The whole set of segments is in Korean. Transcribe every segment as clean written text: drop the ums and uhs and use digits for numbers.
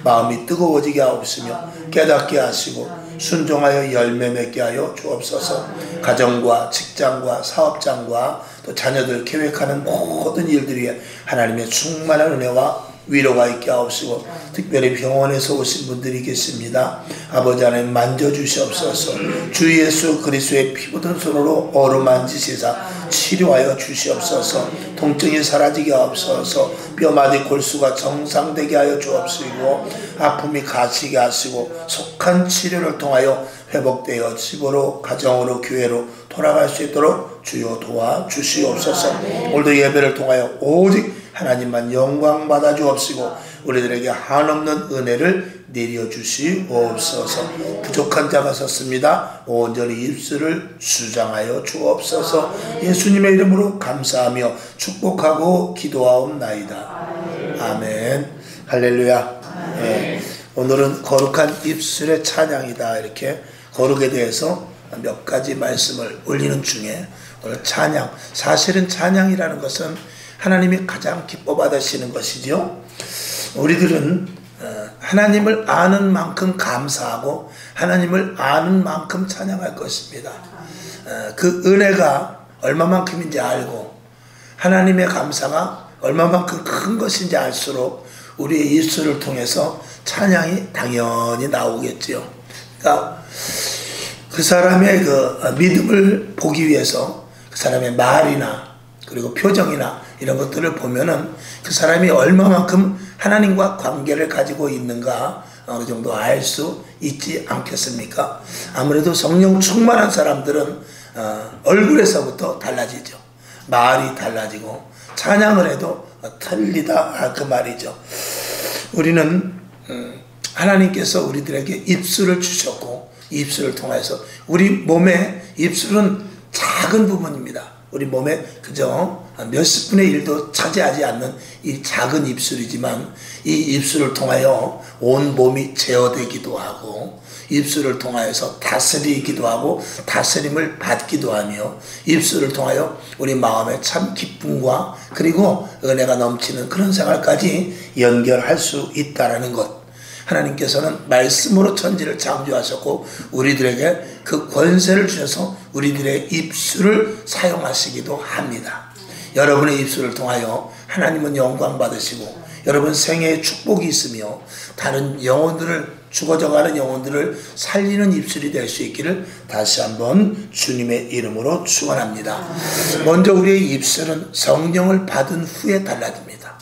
마음이 뜨거워지게 하옵시며 깨닫게 하시고 순종하여 열매 맺게 하여 주옵소서. 가정과 직장과 사업장과 또 자녀들 계획하는 모든 일들 위에 하나님의 충만한 은혜와 위로가 있게 하옵시고, 특별히 병원에서 오신 분들이 계십니다. 아버지 하나님 만져주시옵소서. 주 예수 그리스도의 피 묻은 손으로 어루만지시사 치료하여 주시옵소서. 통증이 사라지게 하옵소서. 뼈마디 골수가 정상되게 하여 주옵시고, 아픔이 가시게 하시고, 속한 치료를 통하여 회복되어 집으로 가정으로 교회로 돌아갈 수 있도록 주여 도와주시옵소서. 오늘도 예배를 통하여 오직 하나님만 영광 받아 주옵시고, 우리들에게 한없는 은혜를 내려주시옵소서. 부족한 자가 섰습니다. 온전히 입술을 수장하여 주옵소서. 예수님의 이름으로 감사하며 축복하고 기도하옵나이다. 아멘. 할렐루야. 네. 오늘은 거룩한 입술의 찬양이다, 이렇게 거룩에 대해서 몇 가지 말씀을 올리는 중에 오늘 찬양, 사실은 찬양이라는 것은 하나님이 가장 기뻐 받으시는 것이죠. 우리들은 하나님을 아는 만큼 감사하고 하나님을 아는 만큼 찬양할 것입니다. 그 은혜가 얼마만큼인지 알고 하나님의 감사가 얼마만큼 큰 것인지 알수록 우리의 입술을 통해서 찬양이 당연히 나오겠지요. 그러니까 그 사람의 그 믿음을 보기 위해서 그 사람의 말이나 그리고 표정이나 이런 것들을 보면은 그 사람이 얼마만큼 하나님과 관계를 가지고 있는가 어느 정도 알 수 있지 않겠습니까? 아무래도 성령 충만한 사람들은 얼굴에서부터 달라지죠. 말이 달라지고 찬양을 해도 틀리다, 그 말이죠. 우리는 하나님께서 우리들에게 입술을 주셨고, 입술을 통해서 우리 몸의 입술은 작은 부분입니다. 우리 몸에 그저 몇십 분의 1도 차지하지 않는 이 작은 입술이지만, 이 입술을 통하여 온 몸이 제어되기도 하고, 입술을 통하여서 다스리기도 하고 다스림을 받기도 하며, 입술을 통하여 우리 마음에 참 기쁨과 그리고 은혜가 넘치는 그런 생활까지 연결할 수 있다는 것. 하나님께서는 말씀으로 천지를 창조하셨고 우리들에게 그 권세를 주셔서 우리들의 입술을 사용하시기도 합니다. 여러분의 입술을 통하여 하나님은 영광 받으시고, 여러분 생애에 축복이 있으며 다른 영혼들을, 죽어져가는 영혼들을 살리는 입술이 될 수 있기를 다시 한번 주님의 이름으로 축원합니다. 먼저 우리의 입술은 성령을 받은 후에 달라집니다.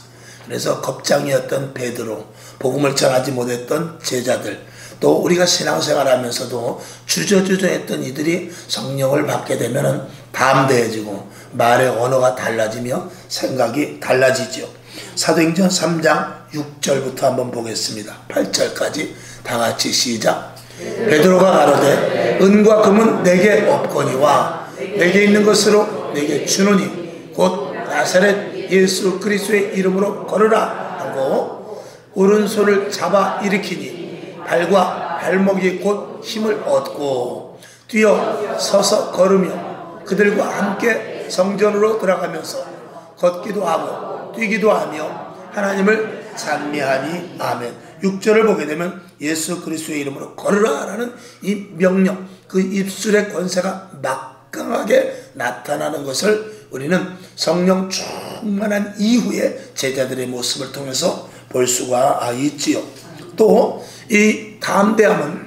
그래서 겁장이었던 베드로, 복음을 전하지 못했던 제자들, 또 우리가 신앙생활하면서도 주저주저했던 이들이 성령을 받게 되면 담대해지고 말의 언어가 달라지며 생각이 달라지죠. 사도행전 3장 6절부터 한번 보겠습니다. 8절까지 다 같이 시작. 베드로가 가로되 은과 금은 내게 없거니와 내게 있는 것으로 내게 주노니 곧 나사렛 예수 그리스도의 이름으로 걸으라 하고 오른손을 잡아 일으키니 발과 발목이 곧 힘을 얻고 뛰어 서서 걸으며 그들과 함께 성전으로 들어가면서 걷기도 하고 뛰기도 하며 하나님을 찬미하니 아멘. 6절을 보게 되면 예수 그리스도의 이름으로 걸으라 라는 이 명령, 그 입술의 권세가 막강하게 나타나는 것을 우리는 성령 충만한 이후에 제자들의 모습을 통해서 볼 수가 있지요. 또 이 담대함은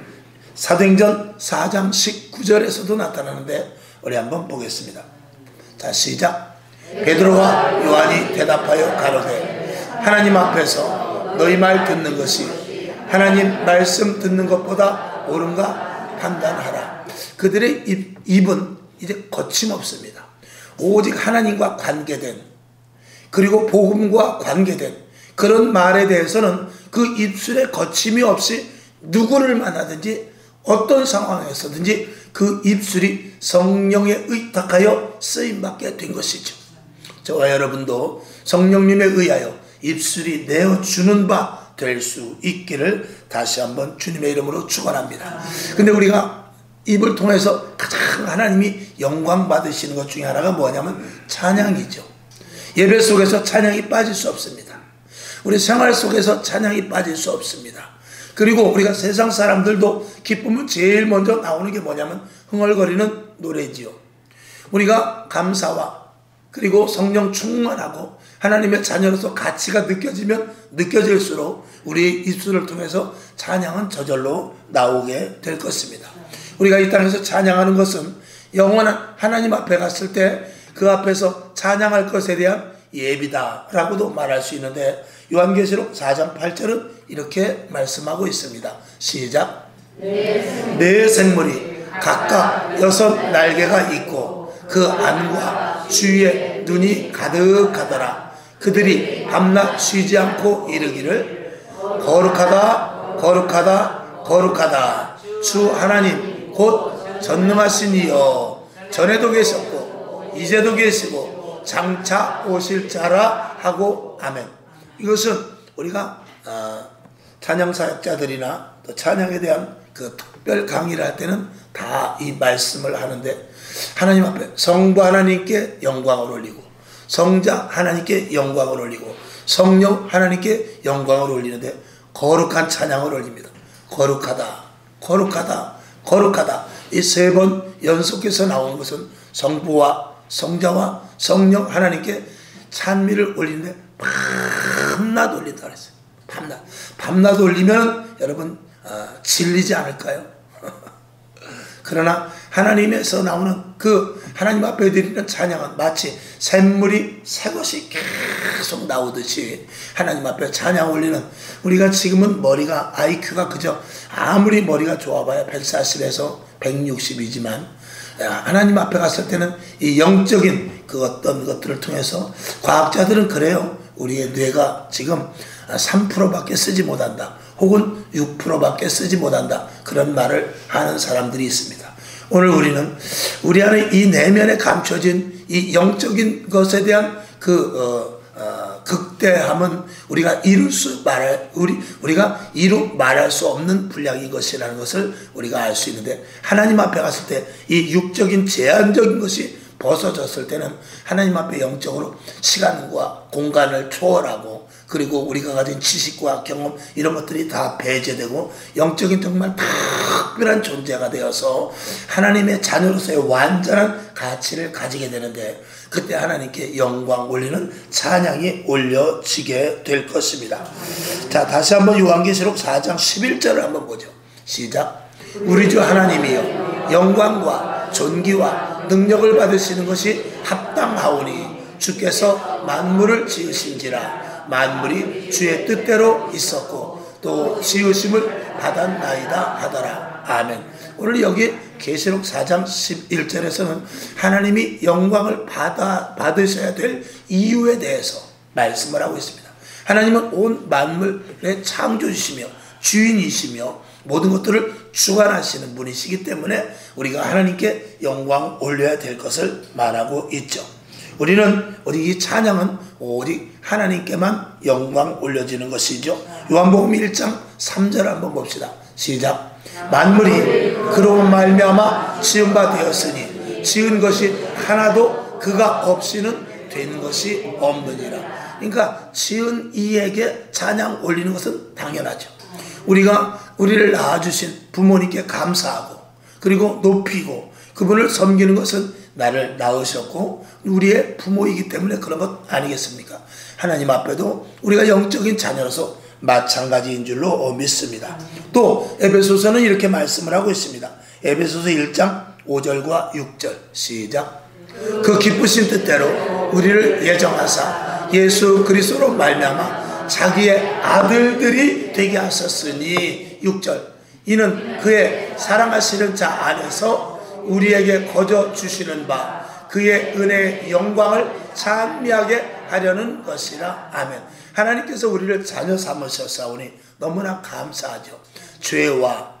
사도행전 4장 19절에서도 나타나는데 우리 한번 보겠습니다. 자, 시작. 베드로와 요한이 대답하여 가로되 하나님 앞에서 너희 말 듣는 것이 하나님 말씀 듣는 것보다 옳은가 판단하라. 그들의 입은 이제 거침없습니다. 오직 하나님과 관계된, 그리고 복음과 관계된 그런 말에 대해서는 그 입술에 거침이 없이 누구를 만나든지 어떤 상황에서든지 그 입술이 성령에 의탁하여 쓰임받게 된 것이죠. 저와 여러분도 성령님에 의하여 입술이 내어주는 바 될 수 있기를 다시 한번 주님의 이름으로 축원합니다. 근데 우리가 입을 통해서 가장 하나님이 영광 받으시는 것 중에 하나가 뭐냐면 찬양이죠. 예배 속에서 찬양이 빠질 수 없습니다. 우리 생활 속에서 찬양이 빠질 수 없습니다. 그리고 우리가 세상 사람들도 기쁨은 제일 먼저 나오는 게 뭐냐면 흥얼거리는 노래지요. 우리가 감사와 그리고 성령 충만하고 하나님의 자녀로서 가치가 느껴지면 느껴질수록 우리 입술을 통해서 찬양은 저절로 나오게 될 것입니다. 우리가 이 땅에서 찬양하는 것은 영원한 하나님 앞에 갔을 때 그 앞에서 찬양할 것에 대한 예비다 라고도 말할 수 있는데, 요한계시록 4장 8절은 이렇게 말씀하고 있습니다. 시작. 네 생물이 각각 6 날개가 있고 그 안과 주위에 눈이 가득하더라. 그들이 밤낮 쉬지 않고 이르기를 거룩하다 거룩하다 거룩하다 주 하나님 곧 전능하신 이여, 전에도 계셨고 이제도 계시고 장차 오실 자라 하고 아멘. 이것은 우리가 찬양 사역자들이나 또 찬양에 대한 그 특별 강의를 할 때는 다 이 말씀을 하는데, 하나님 앞에 성부 하나님께 영광을 올리고 성자 하나님께 영광을 올리고 성령 하나님께 영광을 올리는데 거룩한 찬양을 올립니다. 거룩하다 거룩하다 거룩하다. 이 3번 연속해서 나오는 것은 성부와 성자와 성령 하나님께 찬미를 올리는데 밤낮 올린다 그랬어요. 밤낮 올리면 여러분 질리지 않을까요? 그러나 하나님에서 나오는 그 하나님 앞에 드리는 찬양은 마치 샘물이 새것이 계속 나오듯이 하나님 앞에 찬양 올리는, 우리가 지금은 머리가 IQ가 그저 아무리 머리가 좋아봐야 140에서 160이지만 하나님 앞에 갔을 때는 이 영적인 그 어떤 것들을 통해서, 과학자들은 그래요. 우리의 뇌가 지금 3%밖에 쓰지 못한다, 혹은 6%밖에 쓰지 못한다, 그런 말을 하는 사람들이 있습니다. 오늘 우리는 우리 안에 이 내면에 감춰진 이 영적인 것에 대한 극대함은 우리가 우리가 이루 말할 수 없는 분량인 것이라는 것을 우리가 알 수 있는데, 하나님 앞에 갔을 때 이 육적인 제한적인 것이 벗어졌을 때는 하나님 앞에 영적으로 시간과 공간을 초월하고, 그리고 우리가 가진 지식과 경험 이런 것들이 다 배제되고 영적인 정말 특별한 존재가 되어서 하나님의 자녀로서의 완전한 가치를 가지게 되는데, 그때 하나님께 영광 올리는 찬양이 올려지게 될 것입니다. 자, 다시 한번 요한계시록 4장 11절을 한번 보죠. 시작. 우리 주 하나님이여, 영광과 존귀와 능력을 받으시는 것이 합당하오니 주께서 만물을 지으신지라. 만물이 주의 뜻대로 있었고 또 지으심을 받았나이다 하더라. 아멘. 오늘 여기 계시록 4장 11절에서는 하나님이 영광을 받으셔야 될 이유에 대해서 말씀을 하고 있습니다. 하나님은 온 만물의 창조주시며 주인이시며 모든 것들을 주관하시는 분이시기 때문에 우리가 하나님께 영광 올려야 될 것을 말하고 있죠. 우리는 이 찬양은 오직 하나님께만 영광 올려지는 것이죠. 요한복음 1장 3절 한번 봅시다. 시작. 만물이 그로 말미암아 지은 바 되었으니 지은 것이 하나도 그가 없이는 된 것이 없느니라. 그러니까 지은 이에게 찬양 올리는 것은 당연하죠. 우리를 낳아주신 부모님께 감사하고 그리고 높이고 그분을 섬기는 것은 나를 낳으셨고 우리의 부모이기 때문에 그런 것 아니겠습니까? 하나님 앞에도 우리가 영적인 자녀로서 마찬가지인 줄로 믿습니다. 또 에베소서는 이렇게 말씀을 하고 있습니다. 에베소서 1장 5절과 6절 시작. 그 기쁘신 뜻대로 우리를 예정하사 예수 그리스도로 말미암아 자기의 아들들이 되게 하셨으니 6절. 이는 그의 사랑하시는 자 안에서 우리에게 거저 주시는 바 그의 은혜의 영광을 찬미하게 하려는 것이라. 아멘. 하나님께서 우리를 자녀 삼으셨사오니 너무나 감사하죠. 죄와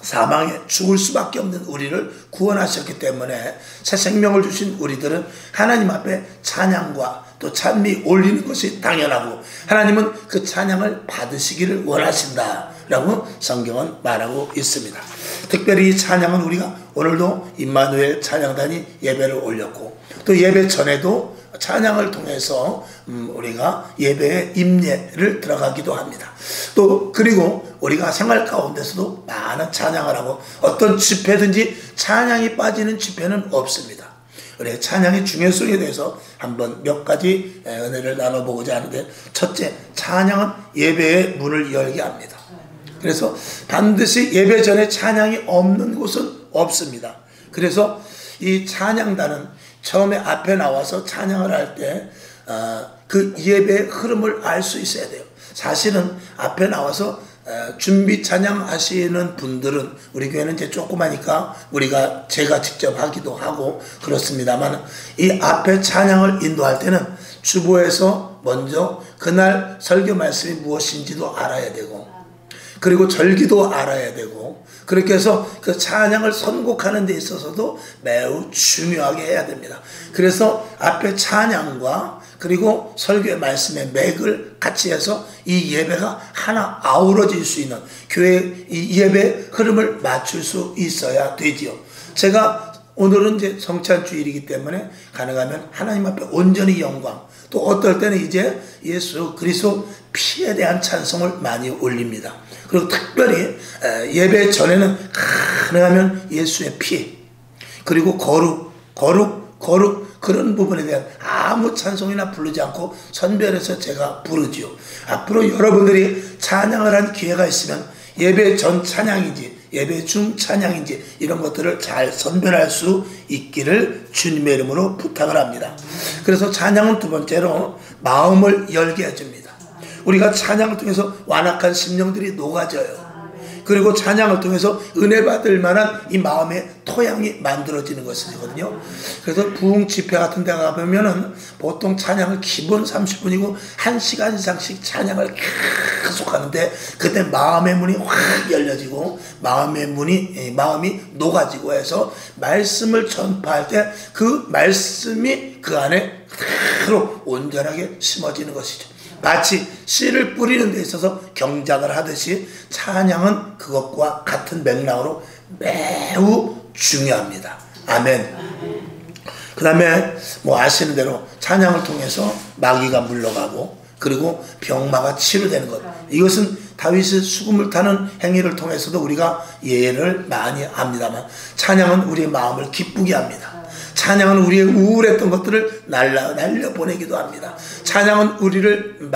사망에 죽을 수밖에 없는 우리를 구원하셨기 때문에 새 생명을 주신 우리들은 하나님 앞에 찬양과 또 찬미 올리는 것이 당연하고 하나님은 그 찬양을 받으시기를 원하신다라고 성경은 말하고 있습니다. 특별히 이 찬양은 우리가 오늘도 임마누엘 찬양단이 예배를 올렸고 또 예배 전에도 찬양을 통해서 우리가 예배의 임재를 들어가기도 합니다. 또 그리고 우리가 생활 가운데서도 많은 찬양을 하고 어떤 집회든지 찬양이 빠지는 집회는 없습니다. 우리 찬양의 중요성에 대해서 한번 몇 가지 은혜를 나눠보고자 하는데, 첫째, 찬양은 예배의 문을 열게 합니다. 그래서 반드시 예배 전에 찬양이 없는 곳은 없습니다. 그래서 이 찬양단은 처음에 앞에 나와서 찬양을 할 때 그 예배의 흐름을 알 수 있어야 돼요. 사실은 앞에 나와서 준비 찬양하시는 분들은 우리 교회는 이제 조그마니까 제가 직접 하기도 하고 그렇습니다만, 이 앞에 찬양을 인도할 때는 주보에서 먼저 그날 설교 말씀이 무엇인지도 알아야 되고, 그리고 절기도 알아야 되고, 그렇게 해서 그 찬양을 선곡하는 데 있어서도 매우 중요하게 해야 됩니다. 그래서 앞에 찬양과 그리고 설교의 말씀의 맥을 같이 해서 이 예배가 하나 아우러질 수 있는, 교회의 이 예배 흐름을 맞출 수 있어야 되지요. 제가 오늘은 이제 성찬주일이기 때문에 가능하면 하나님 앞에 온전히 영광, 또 어떨 때는 이제 예수 그리스도 피에 대한 찬송을 많이 올립니다. 그리고 특별히 예배 전에는 가능하면 예수의 피, 그리고 거룩 그런 부분에 대한 아무 찬송이나 부르지 않고 선별해서 제가 부르지요. 앞으로 여러분들이 찬양을 한 기회가 있으면 예배 전 찬양인지 예배 중 찬양인지 이런 것들을 잘 선별할 수 있기를 주님의 이름으로 부탁을 합니다. 그래서 찬양은 두 번째로 마음을 열게 해줍니다. 우리가 찬양을 통해서 완악한 심령들이 녹아져요. 그리고 찬양을 통해서 은혜 받을 만한 이 마음의 토양이 만들어지는 것이거든요. 그래서 부흥 집회 같은 데 가보면은 보통 찬양을 기본 30분이고 1시간 이상씩 찬양을 계속 하는데, 그때 마음의 문이 확 열려지고 마음이 녹아지고 해서 말씀을 전파할 때 그 말씀이 그 안에 그대로 온전하게 심어지는 것이죠. 마치 씨를 뿌리는 데 있어서 경작을 하듯이 찬양은 그것과 같은 맥락으로 매우 중요합니다. 아멘. 그 다음에 아시는 대로 찬양을 통해서 마귀가 물러가고 그리고 병마가 치료되는 것, 이것은 다윗이 수금을 타는 행위를 통해서도 우리가 예를 많이 합니다만, 찬양은 우리의 마음을 기쁘게 합니다. 찬양은 우리의 우울했던 것들을 날려보내기도 합니다. 찬양은 우리를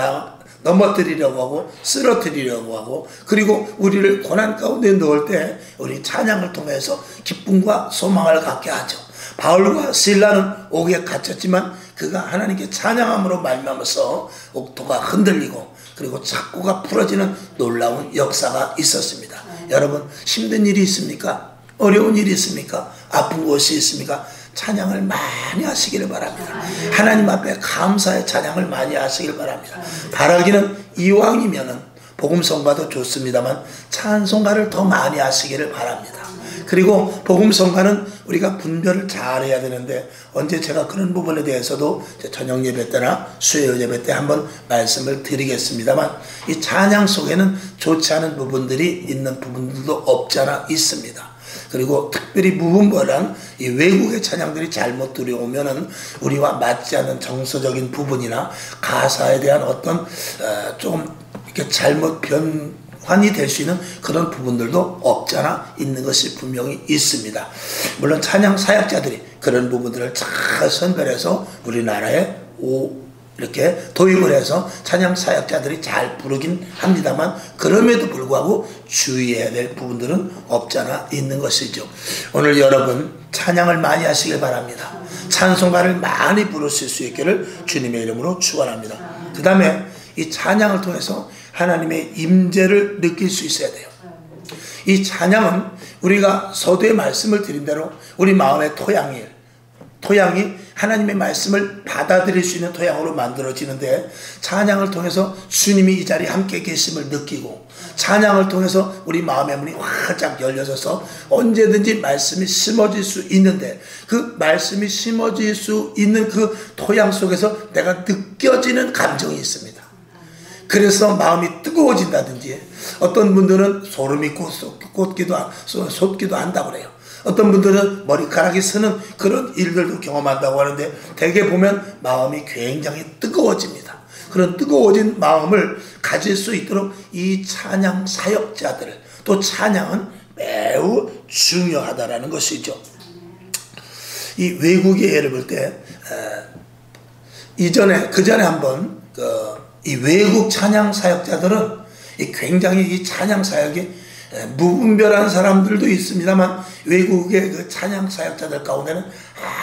넘어뜨리려고 하고 쓰러뜨리려고 하고, 그리고 우리를 고난 가운데 넣을 때 우리 찬양을 통해서 기쁨과 소망을 갖게 하죠. 바울과 실라는 옥에 갇혔지만 그가 하나님께 찬양함으로 말미암아서 옥토가 흔들리고 그리고 착고가 풀어지는 놀라운 역사가 있었습니다. 여러분, 힘든 일이 있습니까? 어려운 일이 있습니까? 아픈 곳이 있습니까? 찬양을 많이 하시기를 바랍니다. 하나님 앞에 감사의 찬양을 많이 하시길 바랍니다. 바라기는 이왕이면은 복음성가도 좋습니다만 찬송가를 더 많이 하시기를 바랍니다. 그리고 복음성가는 우리가 분별을 잘 해야 되는데, 언제 제가 그런 부분에 대해서도 저녁 예배 때나 수요일 예배 때 한번 말씀을 드리겠습니다만, 이 찬양 속에는 좋지 않은 부분들이 있는 부분들도 없지 않아 있습니다. 그리고 특별히 무분별한 이 외국의 찬양들이 잘못 들어오면은 우리와 맞지 않는 정서적인 부분이나 가사에 대한 어떤 조금 이렇게 잘못 변환이 될 수 있는 그런 부분들도 없잖아 있는 것이 분명히 있습니다. 물론 찬양 사역자들이 그런 부분들을 잘 선별해서 우리나라에 이렇게 도입을 해서 찬양 사역자들이 잘 부르긴 합니다만, 그럼에도 불구하고 주의해야 될 부분들은 없잖아 있는 것이죠. 오늘 여러분 찬양을 많이 하시길 바랍니다. 찬송가를 많이 부르실 수 있기를 주님의 이름으로 축원합니다. 그 다음에 이 찬양을 통해서 하나님의 임재를 느낄 수 있어야 돼요. 이 찬양은 우리가 서두에 말씀을 드린 대로 우리 마음의 토양이 하나님의 말씀을 받아들일 수 있는 토양으로 만들어지는데, 찬양을 통해서 주님이 이 자리에 함께 계심을 느끼고, 찬양을 통해서 우리 마음의 문이 활짝 열려져서 언제든지 말씀이 심어질 수 있는데, 그 말씀이 심어질 수 있는 그 토양 속에서 내가 느껴지는 감정이 있습니다. 그래서 마음이 뜨거워진다든지, 어떤 분들은 소름이 솟기도 한다고 그래요. 어떤 분들은 머리카락이 서는 그런 일들도 경험한다고 하는데 대개 보면 마음이 굉장히 뜨거워집니다. 그런 뜨거워진 마음을 가질 수 있도록 이 찬양 사역자들, 또 찬양은 매우 중요하다라는 것이죠. 이 외국의 예를 볼 때 그 전에 한번 이 외국 찬양 사역자들은 굉장히 이 찬양 사역이 무분별한 사람들도 있습니다만 외국의 그 찬양 사역자들 가운데는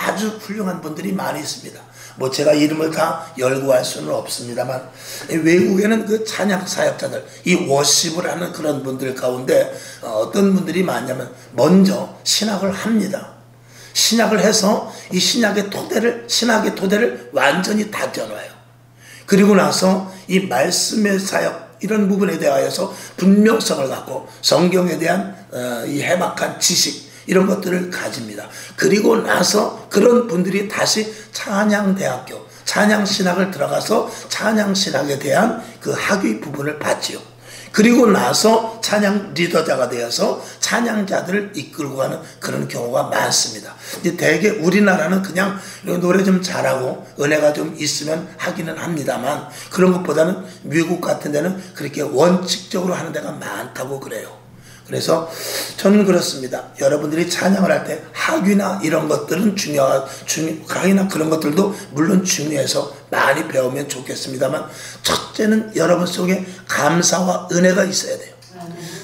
아주 훌륭한 분들이 많이 있습니다. 뭐 제가 이름을 다 열거할 수는 없습니다만 외국에는 그 찬양 사역자들, 이 워십을 하는 그런 분들 가운데 어떤 분들이 많냐면 먼저 신학을 합니다. 신학을 해서 이 신학의 토대를 완전히 다져놔요. 그리고 나서 이 말씀의 사역 이런 부분에 대하여서 분명성을 갖고 성경에 대한 이 해박한 지식 이런 것들을 가집니다. 그리고 나서 그런 분들이 다시 찬양대학교, 찬양신학을 들어가서 찬양신학에 대한 그 학위 부분을 받지요. 그리고 나서 찬양 리더자가 되어서 찬양자들을 이끌고 가는 그런 경우가 많습니다. 이제 대개 우리나라는 그냥 노래 좀 잘하고 은혜가 좀 있으면 하기는 합니다만 그런 것보다는 미국 같은 데는 그렇게 원칙적으로 하는 데가 많다고 그래요. 그래서 저는 그렇습니다. 여러분들이 찬양을 할 때 학위나 이런 것들은 학위나 그런 것들도 물론 중요해서 많이 배우면 좋겠습니다만 첫째는 여러분 속에 감사와 은혜가 있어야 돼요.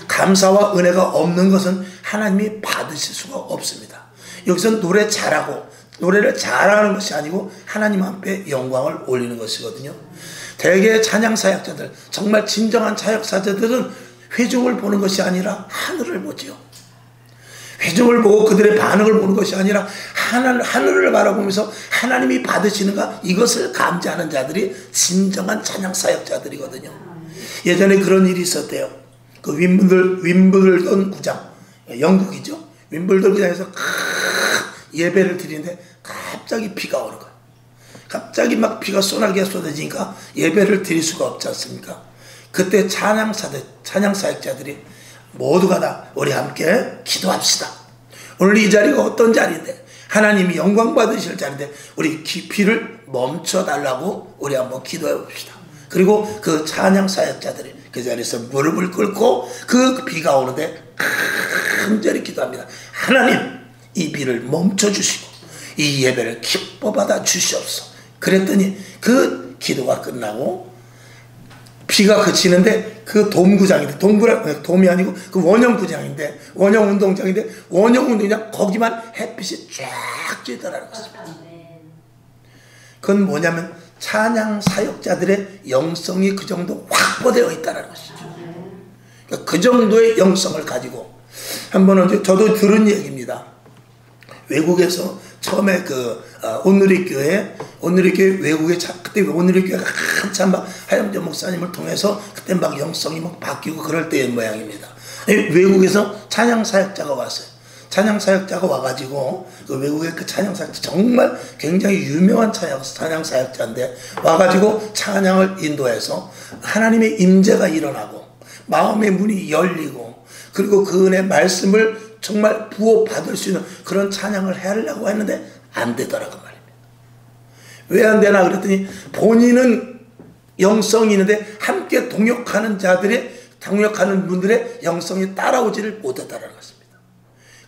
감사와 은혜가 없는 것은 하나님이 받으실 수가 없습니다. 여기서 노래 잘하고 노래를 잘하는 것이 아니고 하나님 앞에 영광을 올리는 것이거든요. 대개 찬양 사역자들, 정말 진정한 사역자들은 회중을 보는 것이 아니라 하늘을 보지요. 회중을 보고 그들의 반응을 보는 것이 아니라 하늘을 바라보면서 하나님이 받으시는가 이것을 감지하는 자들이 진정한 찬양 사역자들이거든요. 예전에 그런 일이 있었대요. 그 윈블던 구장, 영국이죠. 윈블던 구장에서 예배를 드리는데 갑자기 비가 오는 거예요. 갑자기 막 비가 쏟아지게 쏟아지니까 예배를 드릴 수가 없지 않습니까? 그때 찬양 사역자들이 모두가 다 우리 함께 기도합시다. 오늘 이 자리가 어떤 자리인데 하나님이 영광 받으실 자리인데 우리 비를 멈춰달라고 우리 한번 기도해 봅시다. 그리고 그 찬양 사역자들이 그 자리에서 무릎을 꿇고 그 비가 오는데 간절히 기도합니다. 하나님 이 비를 멈춰주시고 이 예배를 기뻐 받아 주시옵소서. 그랬더니 그 기도가 끝나고 비가 그치는데 그 돔구장인데 돔이 아니고 그 원형구장인데 원형 운동장인데 원형 운동장 거기만 햇빛이 쫙 쬐더라는 것입니다. 그건 뭐냐면 찬양 사역자들의 영성이 그 정도 확보되어 있다는 것이죠. 그러니까 그 정도의 영성을 가지고 한번은 저도 들은 얘기입니다. 외국에서 처음에 온누리교회 외국에 그때 온누리교회가 한참 막 하영재 목사님을 통해서 그때 막 영성이 막 바뀌고 그럴 때의 모양입니다. 외국에서 찬양 사역자가 왔어요. 찬양 사역자가 와가지고 그 외국의 그 찬양 사역자 정말 굉장히 유명한 찬양 사역자인데 와가지고 찬양을 인도해서 하나님의 임재가 일어나고 마음의 문이 열리고 그리고 그 은혜 말씀을 정말 부어받을 수 있는 그런 찬양을 하려고 했는데 안 되더라고 말입니다. 왜 안 되나 그랬더니 본인은 영성이 있는데 함께 동역하는 분들의 영성이 따라오지를 못했다는 것입니다.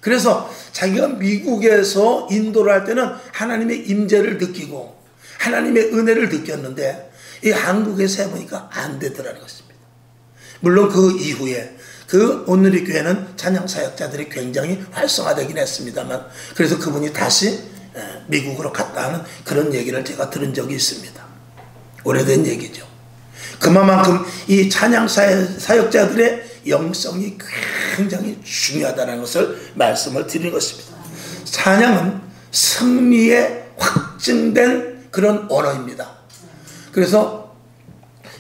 그래서 자기가 미국에서 인도를 할 때는 하나님의 임재를 느끼고 하나님의 은혜를 느꼈는데 이 한국에서 해보니까 안 되더라는 것입니다. 물론 그 이후에 그 오늘의 교회는 찬양 사역자들이 굉장히 활성화되긴 했습니다만 그래서 그분이 다시 미국으로 갔다 하는 그런 얘기를 제가 들은 적이 있습니다. 오래된 얘기죠. 그만큼 이 찬양 사역자들의 영성이 굉장히 중요하다는 것을 말씀을 드리는 것입니다. 찬양은 승리에 확증된 그런 언어입니다. 그래서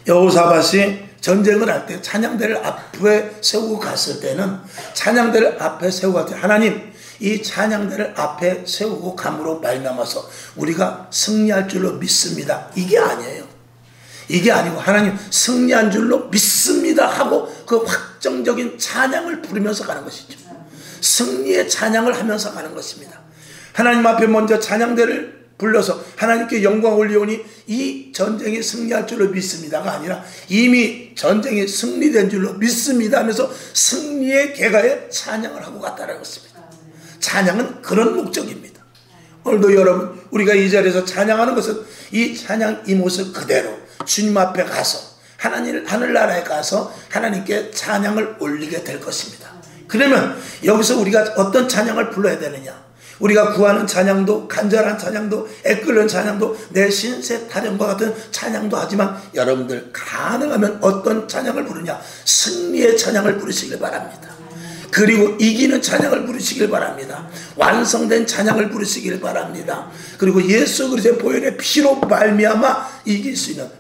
여호사밧이 전쟁을 할 때 찬양대를 앞에 세우고 갔을 때는 찬양대를 앞에 세우고 갈 때 하나님 이 찬양대를 앞에 세우고 감으로 말미암아서 우리가 승리할 줄로 믿습니다. 이게 아니에요. 이게 아니고 하나님 승리한 줄로 믿습니다 하고 그 확정적인 찬양을 부르면서 가는 것이죠. 승리의 찬양을 하면서 가는 것입니다. 하나님 앞에 먼저 찬양대를 불러서 하나님께 영광 올리오니 이 전쟁이 승리할 줄로 믿습니다가 아니라 이미 전쟁이 승리된 줄로 믿습니다 하면서 승리의 계가에 찬양을 하고 갔다는 것입니다. 찬양은 그런 목적입니다. 오늘도 여러분, 우리가 이 자리에서 찬양하는 것은 이 찬양 이 모습 그대로 주님 앞에 가서 하늘나라에 가서 하나님께 찬양을 올리게 될 것입니다. 그러면 여기서 우리가 어떤 찬양을 불러야 되느냐? 우리가 구하는 찬양도, 간절한 찬양도, 애끓는 찬양도, 내 신세 타령과 같은 찬양도 하지만 여러분들 가능하면 어떤 찬양을 부르냐? 승리의 찬양을 부르시길 바랍니다. 그리고 이기는 찬양을 부르시길 바랍니다. 완성된 찬양을 부르시길 바랍니다. 그리고 예수 그리스도의 보혈의 피로 말미암아 이길 수 있는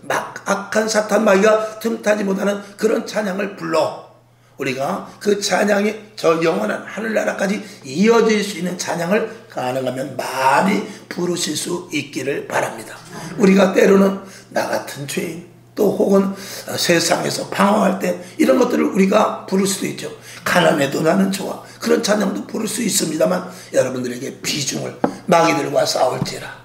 악한 사탄 마귀가 틈타지 못하는 그런 찬양을 불러 우리가 그 찬양이 저 영원한 하늘나라까지 이어질 수 있는 찬양을 가능하면 많이 부르실 수 있기를 바랍니다. 우리가 때로는 나 같은 죄인 또 혹은 세상에서 방황할 때 이런 것들을 우리가 부를 수도 있죠. 가난해도 나는 좋아, 그런 찬양도 부를 수 있습니다만 여러분들에게 비중을 마귀들과 싸울지라,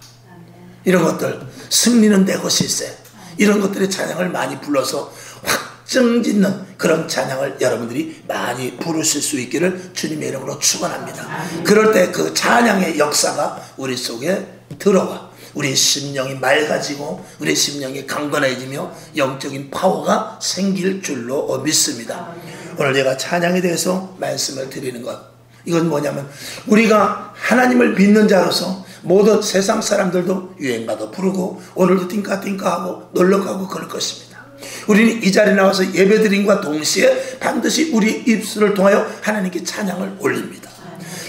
이런 것들, 승리는 내 것일세, 이런 것들의 찬양을 많이 불러서 확정짓는 그런 찬양을 여러분들이 많이 부르실 수 있기를 주님의 이름으로 축원합니다. 그럴 때 그 찬양의 역사가 우리 속에 들어와 우리 심령이 맑아지고 우리 심령이 강건해지며 영적인 파워가 생길 줄로 믿습니다. 오늘 제가 찬양에 대해서 말씀을 드리는 것, 이건 뭐냐면 우리가 하나님을 믿는 자로서 모든 세상 사람들도 유행가도 부르고 오늘도 띵까띵까하고 놀러가고 그럴 것입니다. 우리는 이 자리에 나와서 예배드림과 동시에 반드시 우리 입술을 통하여 하나님께 찬양을 올립니다.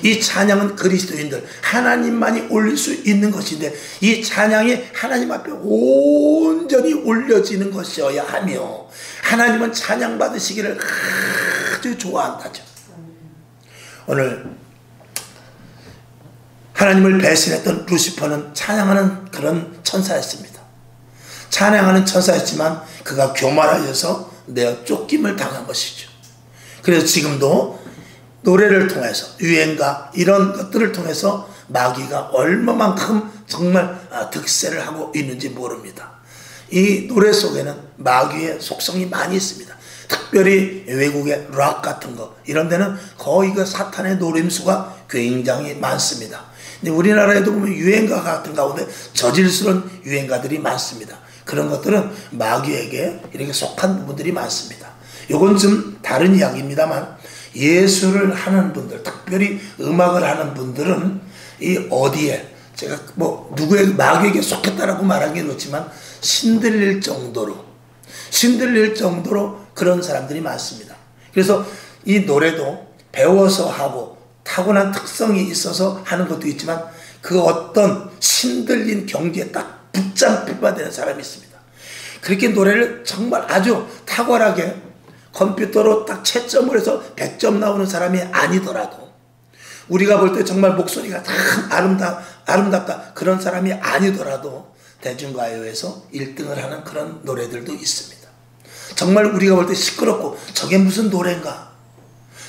이 찬양은 그리스도인들 하나님만이 올릴 수 있는 것인데 이 찬양이 하나님 앞에 온전히 올려지는 것이어야 하며 하나님은 찬양 받으시기를 아주 좋아한다죠. 오늘 하나님을 배신했던 루시퍼는 찬양하는 그런 천사였습니다. 찬양하는 천사였지만 그가 교만하여서 내어 쫓김을 당한 것이죠. 그래서 지금도 노래를 통해서 유행가 이런 것들을 통해서 마귀가 얼마만큼 정말 득세를 하고 있는지 모릅니다. 이 노래 속에는 마귀의 속성이 많이 있습니다. 특별히 외국의 락 같은 거 이런 데는 거의 그 사탄의 노림수가 굉장히 많습니다. 근데 우리나라에도 보면 유행가 같은 가운데 저질스러운 유행가들이 많습니다. 그런 것들은 마귀에게 이렇게 속한 부분들이 많습니다. 요건 좀 다른 이야기입니다만 예술을 하는 분들, 특별히 음악을 하는 분들은 이 어디에 제가 뭐 누구의 마귀에게 속했다라고 말하기 그렇지만 신들릴 정도로 그런 사람들이 많습니다. 그래서 이 노래도 배워서 하고 타고난 특성이 있어서 하는 것도 있지만 그 어떤 신들린 경지에 딱 붙잡혀야 되는 사람이 있습니다. 그렇게 노래를 정말 아주 탁월하게 컴퓨터로 딱 채점을 해서 100점 나오는 사람이 아니더라도 우리가 볼 때 정말 목소리가 참 아름답다 그런 사람이 아니더라도 대중가요에서 1등을 하는 그런 노래들도 있습니다. 정말 우리가 볼 때 시끄럽고 저게 무슨 노래인가,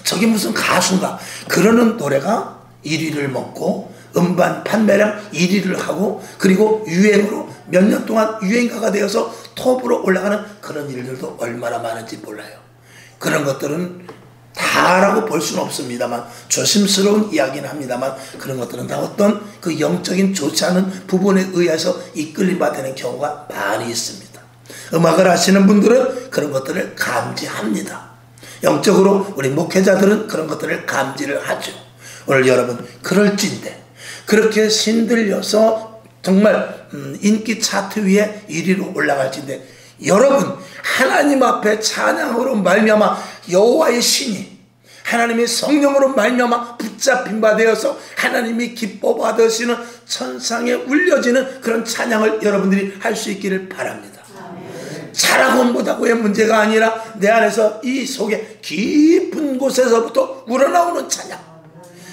저게 무슨 가수인가 그러는 노래가 1위를 먹고 음반 판매량 1위를 하고 그리고 유행으로 몇 년 동안 유행가가 되어서 톱으로 올라가는 그런 일들도 얼마나 많은지 몰라요. 그런 것들은 다라고 볼 수는 없습니다만 조심스러운 이야기는 합니다만 그런 것들은 다 어떤 그 영적인 좋지 않은 부분에 의해서 이끌림 받는 경우가 많이 있습니다. 음악을 하시는 분들은 그런 것들을 감지합니다. 영적으로 우리 목회자들은 그런 것들을 감지를 하죠. 오늘 여러분 그럴진데 그렇게 신들려서 정말 인기 차트 위에 1위로 올라갈진데 여러분 하나님 앞에 찬양으로 말미암아 여호와의 신이 하나님의 성령으로 말미암아 붙잡힌 바 되어서 하나님이 기뻐 받으시는 천상에 울려지는 그런 찬양을 여러분들이 할 수 있기를 바랍니다. 잘하고 못하고의 문제가 아니라 내 안에서 이 속에 깊은 곳에서부터 우러나오는 찬양,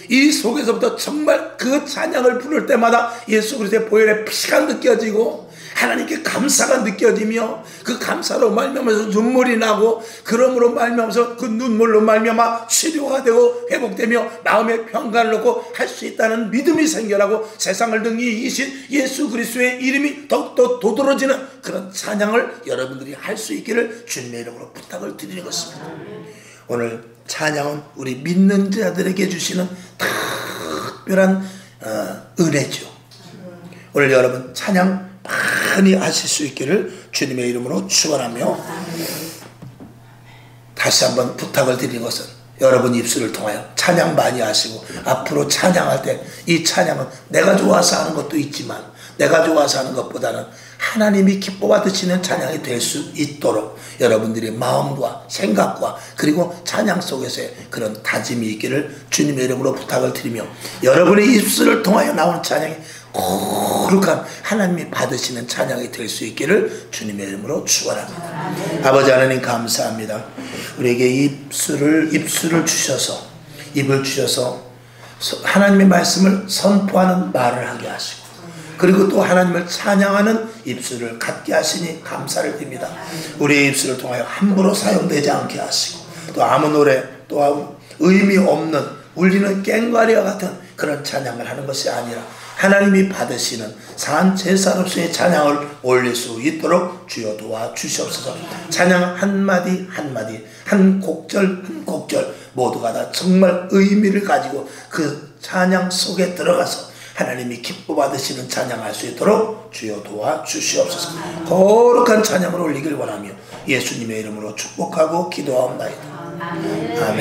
이 속에서부터 정말 그 찬양을 부를 때마다 예수 그리스도의 보혈의 피가 느껴지고 하나님께 감사가 느껴지며 그 감사로 말미암아서 눈물이 나고 그러므로 말미암아서 그 눈물로 말미암아 치료가 되고 회복되며 마음의 평강을 얻고 할 수 있다는 믿음이 생겨나고 세상을 등이 이신 예수 그리스도의 이름이 더욱더 도드러지는 그런 찬양을 여러분들이 할 수 있기를 주님의 이름으로 부탁을 드리는 것입니다. 오늘 찬양은 우리 믿는 자들에게 주시는 특별한 은혜죠. 오늘 여러분 찬양 많이 하실 수 있기를 주님의 이름으로 축원하며 다시 한번 부탁을 드리는 것은 여러분 입술을 통하여 찬양 많이 하시고 앞으로 찬양할 때 이 찬양은 내가 좋아서 하는 것도 있지만 내가 좋아서 하는 것보다는 하나님이 기뻐 받으시는 찬양이 될 수 있도록 여러분들의 마음과 생각과 그리고 찬양 속에서의 그런 다짐이 있기를 주님의 이름으로 부탁을 드리며 여러분의 입술을 통하여 나오는 찬양이 거룩한 하나님이 받으시는 찬양이 될 수 있기를 주님의 이름으로 축원합니다. 아버지 하나님 감사합니다. 우리에게 입술을 주셔서 입을 주셔서 하나님의 말씀을 선포하는 말을 하게 하시고 그리고 또 하나님을 찬양하는 입술을 갖게 하시니 감사를 드립니다. 우리의 입술을 통하여 함부로 사용되지 않게 하시고 또 아무 노래 또 의미 없는 울리는 꽹과리와 같은 그런 찬양을 하는 것이 아니라 하나님이 받으시는 산 제사로서의 찬양을 올릴 수 있도록 주여 도와주시옵소서. 찬양 한마디 한마디 한 곡절 한 곡절 모두가 다 정말 의미를 가지고 그 찬양 속에 들어가서 하나님이 기뻐 받으시는 찬양할 수 있도록 주여 도와주시옵소서. 거룩한 찬양을 올리길 원하며 예수님의 이름으로 축복하고 기도하옵나이다. 아멘.